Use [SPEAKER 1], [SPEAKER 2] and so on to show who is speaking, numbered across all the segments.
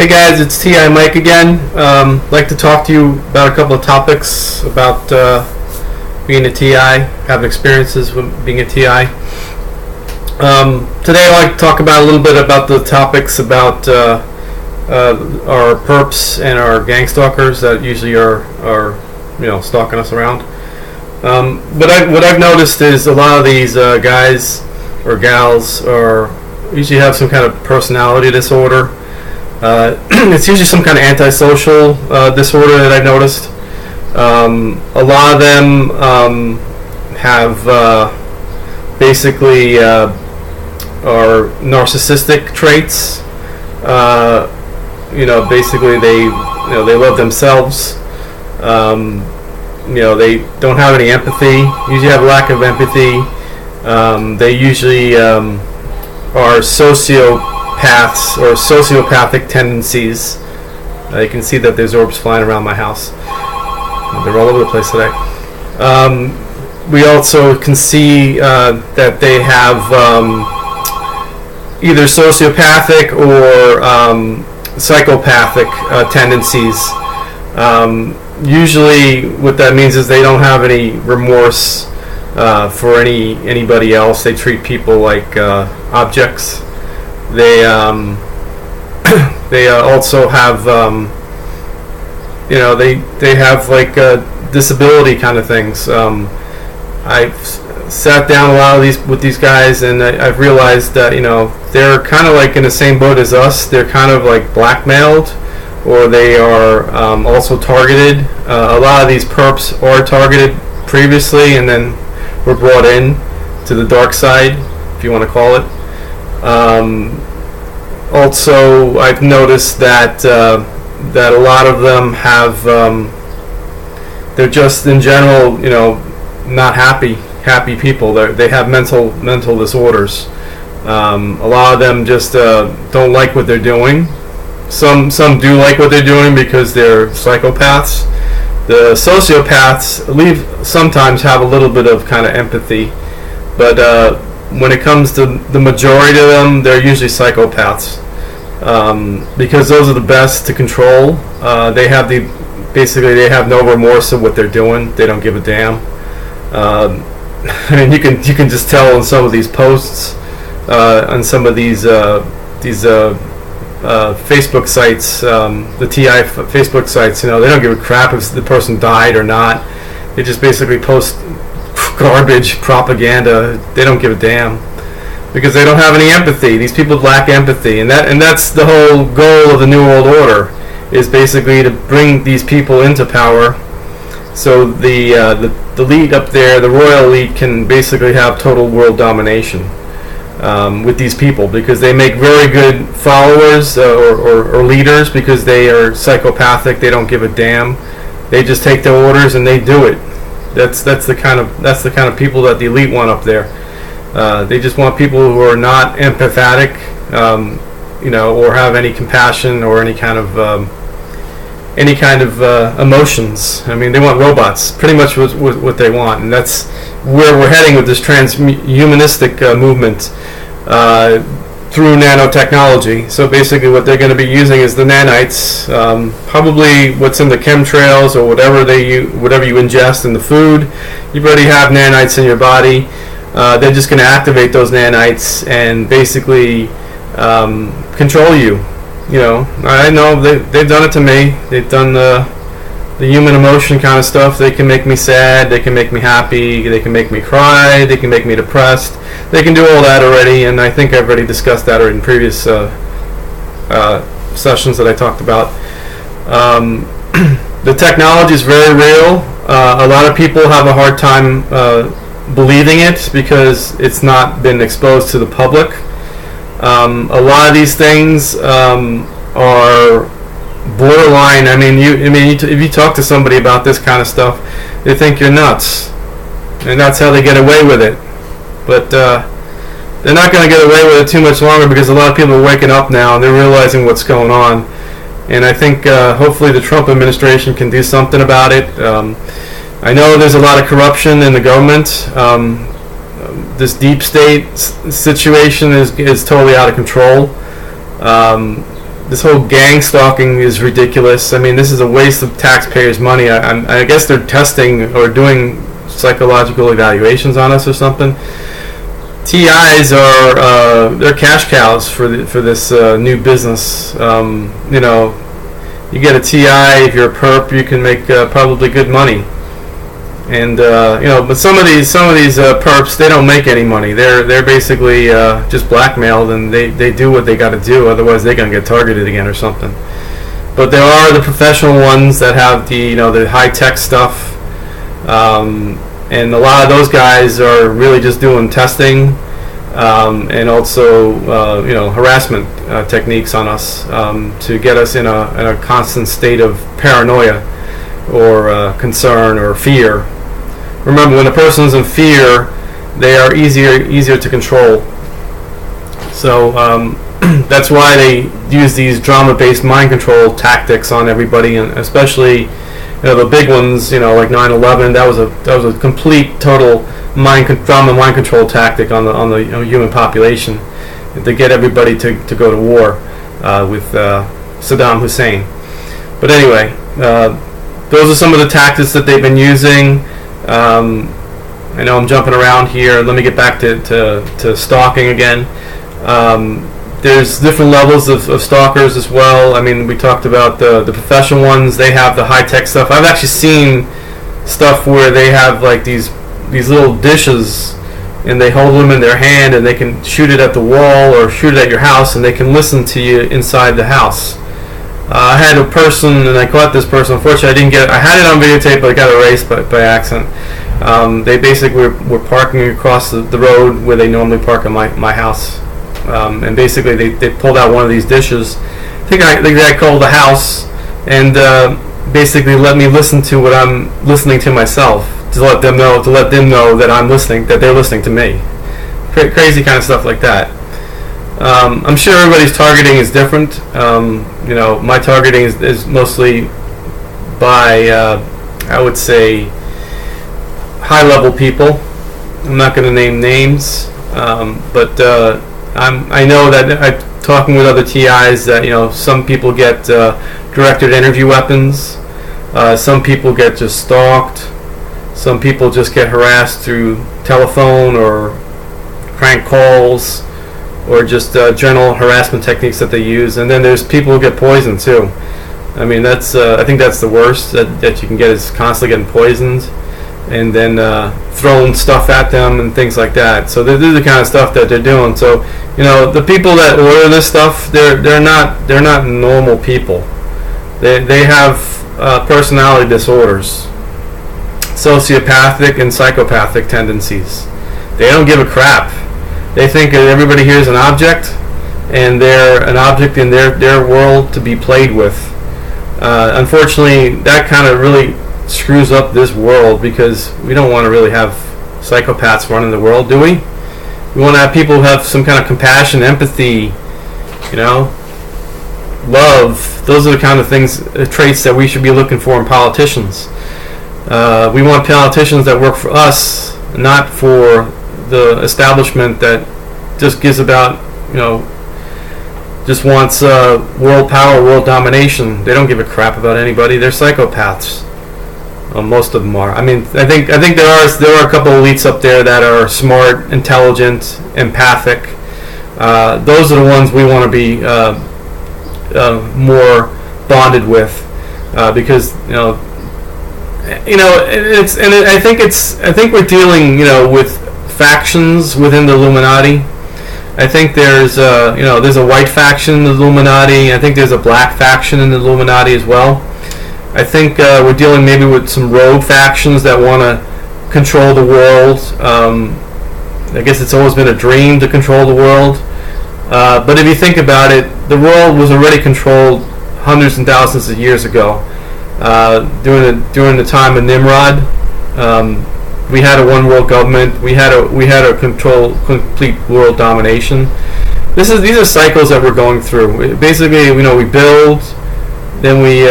[SPEAKER 1] Hey guys, it's TI Mike again. Like to talk to you about a couple of topics about being a TI, having experiences with being a TI. Today I'd like to talk about a little bit about the topics about our perps and our gang stalkers that usually are stalking us around. What I've noticed is a lot of these guys or gals usually have some kind of personality disorder. It's usually some kind of antisocial disorder that I've noticed. A lot of them have basically are narcissistic traits. Basically they love themselves. They don't have any empathy. Usually have a lack of empathy. They usually are sociopaths or sociopathic tendencies. You can see that there's orbs flying around my house. They're all over the place today. We also can see that they have either sociopathic or psychopathic tendencies. Usually what that means is they don't have any remorse for anybody else. They treat people like objects. They also have they have like disability kind of things. I've sat down a lot of with these guys, and I've realized that they're kind of like in the same boat as us. They're kind of like blackmailed, or they are also targeted. A lot of these perps are targeted previously, and then were brought in to the dark side, if you want to call it. Also, I've noticed that a lot of them have they're just in general, not happy people. They have mental disorders. A lot of them just don't like what they're doing. Some do like what they're doing because they're psychopaths. The sociopaths sometimes have a little bit of kind of empathy, but when it comes to the majority of them, they're usually psychopaths, because those are the best to control. They have no remorse of what they're doing. They don't give a damn, and you can just tell on some of these posts, on some of these Facebook sites, the TI Facebook sites. They don't give a crap if the person died or not. They just basically post garbage propaganda. They don't give a damn because they don't have any empathy. These people lack empathy, and that's the whole goal of the New World Order, is basically to bring these people into power, so the elite up there, the royal elite, can basically have total world domination with these people, because they make very good followers or leaders, because they are psychopathic. They don't give a damn. They just take their orders and they do it. That's the kind of people that the elite want up there. They just want people who are not empathetic, or have any compassion or any kind of emotions. I mean, they want robots. Pretty much what they want, and that's where we're heading with this transhumanistic movement through nanotechnology. So basically, what they're going to be using is the nanites, probably what's in the chemtrails or whatever you ingest in the food. You already have nanites in your body. They're just going to activate those nanites and basically control you. I know they've done it to me. They've done the human emotion kind of stuff. They can make me sad. They can make me happy. They can make me cry. They can make me depressed. They can do all that already, and I think I've already discussed that in previous sessions that I talked about. The technology is very real. A lot of people have a hard time believing it because it's not been exposed to the public. A lot of these things are borderline. If you talk to somebody about this kind of stuff, they think you're nuts, and that's how they get away with it. But they're not going to get away with it too much longer, because a lot of people are waking up now and they're realizing what's going on. And I think hopefully the Trump administration can do something about it. I know there's a lot of corruption in the government. This deep state situation is totally out of control. this whole gang stalking is ridiculous. I mean, this is a waste of taxpayers' money. I guess they're testing or doing psychological evaluations on us or something. TIs are they're cash cows for this new business. You know, you get a TI, if you're a perp, you can make probably good money. And you know, but some of these perps, they don't make any money. They're basically just blackmailed, and they do what they got to do. Otherwise, they're gonna get targeted again or something. But there are the professional ones that have the high tech stuff, and a lot of those guys are really just doing testing, and also harassment techniques on us to get us in a constant state of paranoia or concern or fear. Remember, when a person's in fear, they are easier to control. So that's why they use these drama-based mind control tactics on everybody, and especially the big ones, like 9/11. That was a complete, total drama mind control tactic on the human population to get everybody to go to war with Saddam Hussein. But anyway. Those are some of the tactics that they've been using. I know I'm jumping around here. Let me get back to stalking again. There's different levels of stalkers as well. I mean, we talked about the professional ones. They have the high-tech stuff. I've actually seen stuff where they have like these little dishes, and they hold them in their hand, and they can shoot it at the wall or shoot it at your house, and they can listen to you inside the house. I had a person, and I caught this person. Unfortunately, I didn't get it. I had it on videotape, but I got erased by accident. They basically were parking across the road where they normally park in my house. And basically, they pulled out one of these dishes. I think I called the house, and basically let me listen to what I'm listening to myself, to let them know that I'm listening, that they're listening to me. Crazy kind of stuff like that. I'm sure everybody's targeting is different. My targeting is mostly by, I would say, high-level people. I'm not going to name names, but I know that I'm talking with other TIs that some people get directed energy weapons. Some people get just stalked. Some people just get harassed through telephone or crank calls, or just general harassment techniques that they use. And then there's people who get poisoned too. I mean, that's I think that's the worst that you can get, is constantly getting poisoned, and then throwing stuff at them and things like that. So this is the kind of stuff that they're doing. So the people that order this stuff, they're not normal people. They have personality disorders, sociopathic and psychopathic tendencies. They don't give a crap. They think that everybody here is an object, and they're an object in their world to be played with. Unfortunately, that kind of really screws up this world, because we don't want to really have psychopaths running the world, do we? We want to have people who have some kind of compassion, empathy, love. Those are the kind of traits that we should be looking for in politicians. We want politicians that work for us, not for the establishment that just gives about, just wants world power, world domination. They don't give a crap about anybody. They're psychopaths. Most of them are. I mean, I think there are a couple of elites up there that are smart, intelligent, empathic. Those are the ones we want to be more bonded with, because I think we're dealing with factions within the Illuminati. I think there's a white faction in the Illuminati. I think there's a black faction in the Illuminati as well. I think we're dealing maybe with some rogue factions that want to control the world. I guess it's always been a dream to control the world. But if you think about it, the world was already controlled hundreds and thousands of years ago. During the time of Nimrod, we had a one world government. We had a complete world domination. These are cycles that we're going through. Basically, we build, then we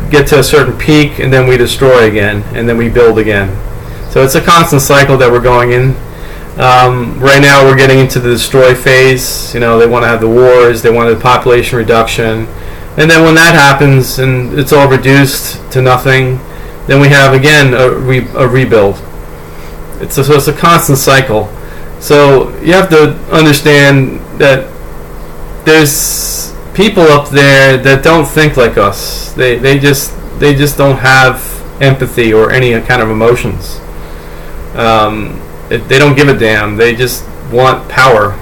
[SPEAKER 1] get to a certain peak, and then we destroy again, and then we build again. So it's a constant cycle that we're going in. Right now we're getting into the destroy phase. They want to have the wars, they want the population reduction, and then when that happens and it's all reduced to nothing, then we have again a rebuild. So it's a constant cycle. So you have to understand that there's people up there that don't think like us. They just don't have empathy or any kind of emotions. They don't give a damn. They just want power,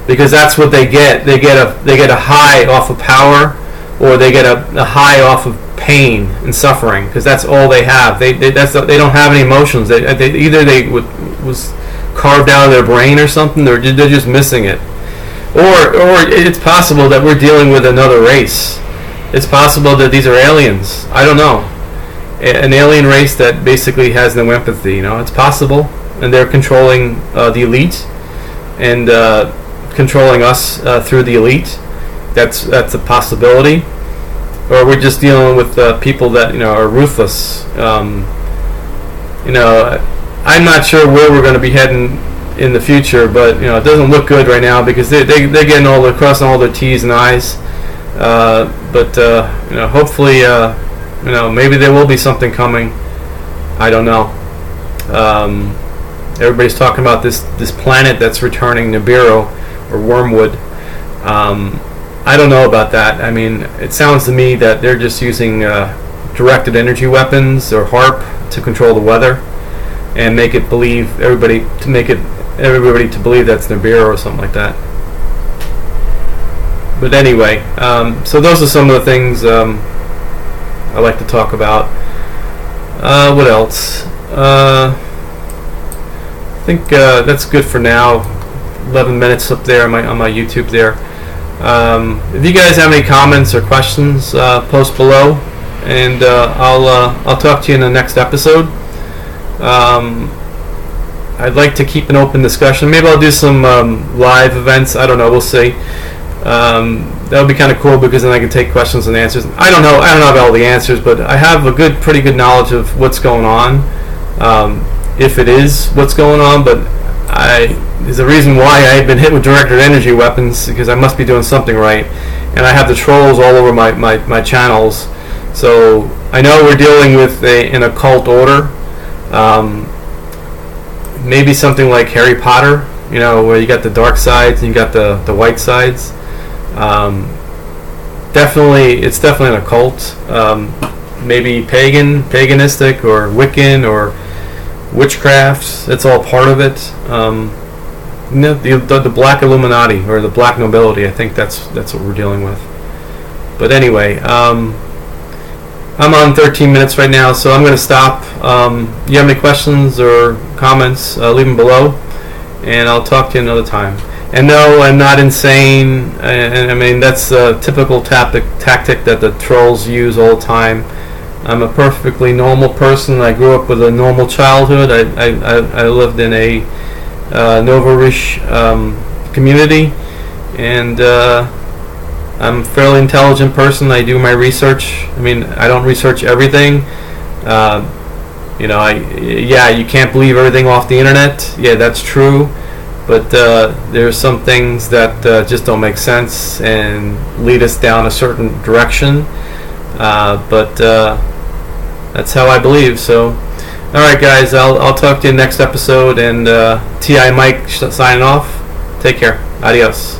[SPEAKER 1] because that's what they get. They get a high off of power, or they get a high off of pain and suffering, because that's all they have. They don't have any emotions. Either they was carved out of their brain or something, or they're just missing it. Or it's possible that we're dealing with another race. It's possible that these are aliens. I don't know. An alien race that basically has no empathy. It's possible, and they're controlling the elite and controlling us through the elite. That's a possibility. Or we're just dealing with people that are ruthless. I'm not sure where we're going to be heading in the future, but it doesn't look good right now, because they're getting crossing all their T's and I's. But hopefully, maybe there will be something coming. I don't know. Everybody's talking about this planet that's returning, Nibiru or Wormwood. I don't know about that. I mean, it sounds to me that they're just using directed energy weapons or HAARP to control the weather and make everybody to believe that's Nibiru or something like that. But anyway, so those are some of the things I like to talk about. What else? I think that's good for now. 11 minutes up there on my YouTube there. If you guys have any comments or questions, post below, and I'll talk to you in the next episode. I'd like to keep an open discussion. Maybe I'll do some live events. I don't know. We'll see. That would be kind of cool, because then I can take questions and answers. I don't know about all the answers, but I have pretty good knowledge of what's going on. If it is what's going on, but there's a reason why I've been hit with directed energy weapons, because I must be doing something right, and I have the trolls all over my channels. So I know we're dealing with an occult order. Maybe something like Harry Potter, where you got the dark sides and you got the white sides. It's definitely an occult. Maybe paganistic, or Wiccan, or witchcraft. It's all part of it. The Black Illuminati, or the Black Nobility. I think that's what we're dealing with. But anyway, I'm on 13 minutes right now, so I'm going to stop. You have any questions or comments, leave them below, and I'll talk to you another time. And no, I'm not insane, and I mean, that's a typical tactic that the trolls use all the time. I'm a perfectly normal person. I grew up with a normal childhood. I lived in a Nova-Rish community, and I'm a fairly intelligent person. I do my research. I mean, I don't research everything. You can't believe everything off the internet. Yeah, that's true. But there's some things that just don't make sense and lead us down a certain direction. But that's how I believe. So, all right, guys, I'll talk to you next episode. And T.I. Mike signing off. Take care. Adios.